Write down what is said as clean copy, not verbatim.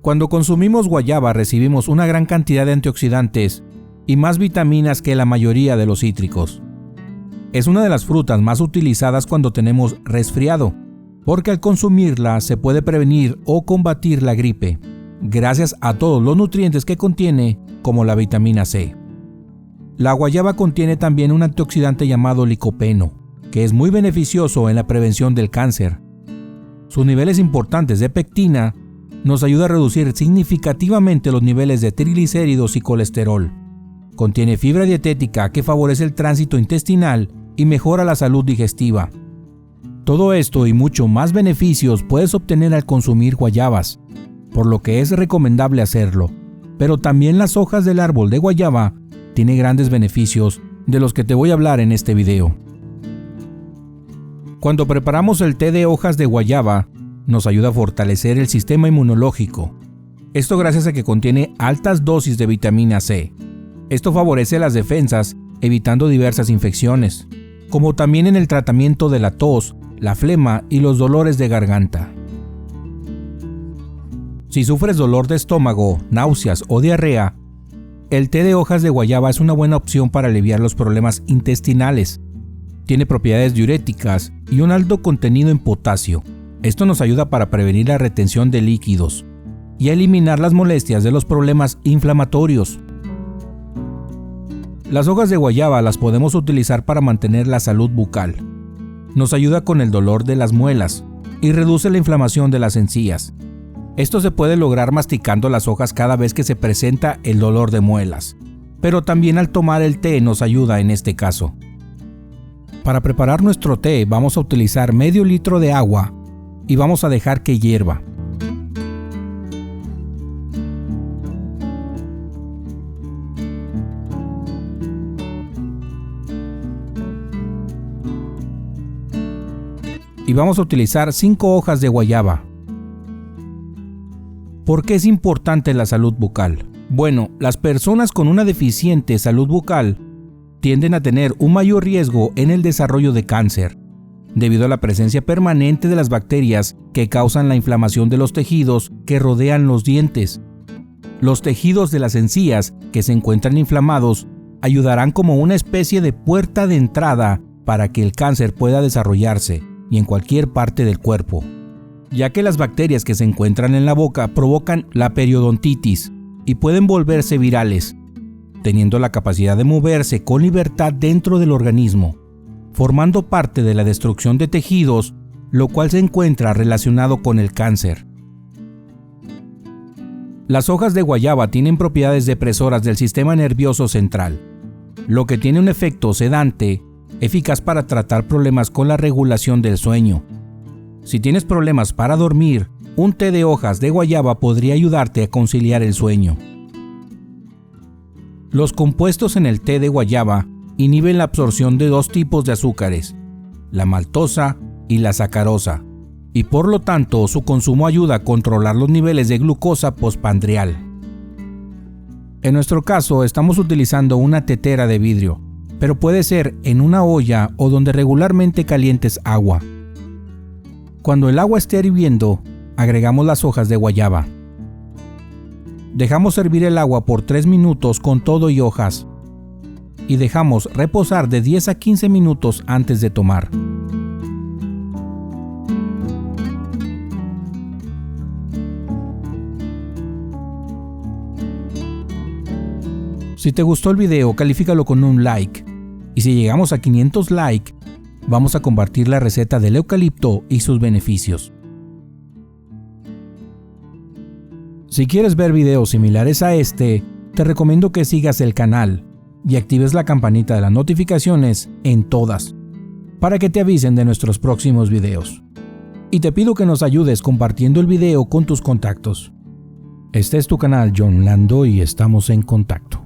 Cuando consumimos guayaba recibimos una gran cantidad de antioxidantes y más vitaminas que la mayoría de los cítricos. Es una de las frutas más utilizadas cuando tenemos resfriado, porque al consumirla se puede prevenir o combatir la gripe, gracias a todos los nutrientes que contiene, como la vitamina C. La guayaba contiene también un antioxidante llamado licopeno, que es muy beneficioso en la prevención del cáncer. Sus niveles importantes de pectina nos ayuda a reducir significativamente los niveles de triglicéridos y colesterol. Contiene fibra dietética que favorece el tránsito intestinal y mejora la salud digestiva. Todo esto y mucho más beneficios puedes obtener al consumir guayabas, por lo que es recomendable hacerlo. Pero también las hojas del árbol de guayaba tienen grandes beneficios de los que te voy a hablar en este video. Cuando preparamos el té de hojas de guayaba, nos ayuda a fortalecer el sistema inmunológico. Esto gracias a que contiene altas dosis de vitamina C. Esto favorece las defensas, evitando diversas infecciones, como también en el tratamiento de la tos, la flema y los dolores de garganta. Si sufres dolor de estómago, náuseas o diarrea, el té de hojas de guayaba es una buena opción para aliviar los problemas intestinales. Tiene propiedades diuréticas y un alto contenido en potasio. Esto nos ayuda para prevenir la retención de líquidos y a eliminar las molestias de los problemas inflamatorios. Las hojas de guayaba las podemos utilizar para mantener la salud bucal. Nos ayuda con el dolor de las muelas y reduce la inflamación de las encías. Esto se puede lograr masticando las hojas cada vez que se presenta el dolor de muelas, pero también al tomar el té nos ayuda en este caso. Para preparar nuestro té vamos a utilizar medio litro de agua y vamos a dejar que hierva. Y vamos a utilizar 5 hojas de guayaba. ¿Por qué es importante la salud bucal? Bueno, las personas con una deficiente salud bucal tienden a tener un mayor riesgo en el desarrollo de cáncer, debido a la presencia permanente de las bacterias que causan la inflamación de los tejidos que rodean los dientes. Los tejidos de las encías que se encuentran inflamados ayudarán como una especie de puerta de entrada para que el cáncer pueda desarrollarse y en cualquier parte del cuerpo, ya que las bacterias que se encuentran en la boca provocan la periodontitis y pueden volverse virales, teniendo la capacidad de moverse con libertad dentro del organismo, formando parte de la destrucción de tejidos, lo cual se encuentra relacionado con el cáncer. Las hojas de guayaba tienen propiedades depresoras del sistema nervioso central, lo que tiene un efecto sedante eficaz para tratar problemas con la regulación del sueño. Si tienes problemas para dormir, un té de hojas de guayaba podría ayudarte a conciliar el sueño. Los compuestos en el té de guayaba inhiben la absorción de 2 tipos de azúcares, la maltosa y la sacarosa, y por lo tanto su consumo ayuda a controlar los niveles de glucosa postprandial. En nuestro caso estamos utilizando una tetera de vidrio, pero puede ser en una olla o donde regularmente calientes agua. Cuando el agua esté hirviendo, agregamos las hojas de guayaba. Dejamos hervir el agua por 3 minutos con todo y hojas y dejamos reposar de 10 a 15 minutos antes de tomar. Si te gustó el video, califícalo con un like. Y si llegamos a 500 likes, vamos a compartir la receta del eucalipto y sus beneficios. Si quieres ver videos similares a este, te recomiendo que sigas el canal y actives la campanita de las notificaciones en todas, para que te avisen de nuestros próximos videos. Y te pido que nos ayudes compartiendo el video con tus contactos. Este es tu canal John Lando y estamos en contacto.